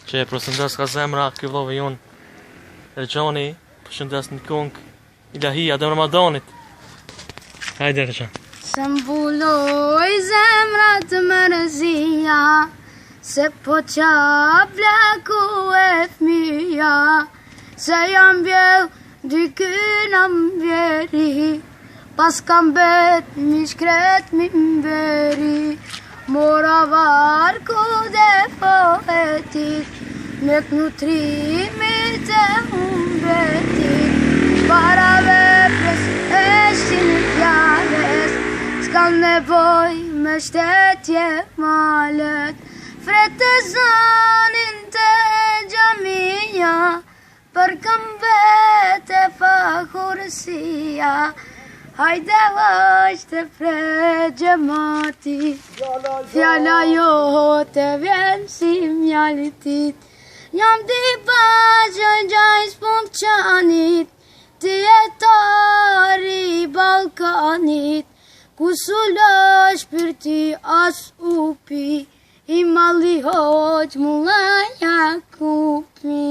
që e përshëndes ka zemra ky vllovi jon Ergjoni, përshëndes në kung ilahi Adem Ramadonit. Hajde Ergjon. Se mbuloj zemra të mërzia, se po qa pleku e fmija, se jam bjell dy kyna mbjeri, pas kam bet mi shkret mi mberi, mora varku dhe poetit, me knutrimit e umbetit, para veprës e shqin fjales, s'kam nevoj me shtetje malet, frete zonin të gjamia, për kam vete pa kurësia, hajde vajsh të pregje mati, fjalla jote vjen si mjalitit, jam di baqë gjaj s'pum qanit, ti jetari Balkanit, ku s'ulosh për ti as upi, i malli hoq mula jakupi.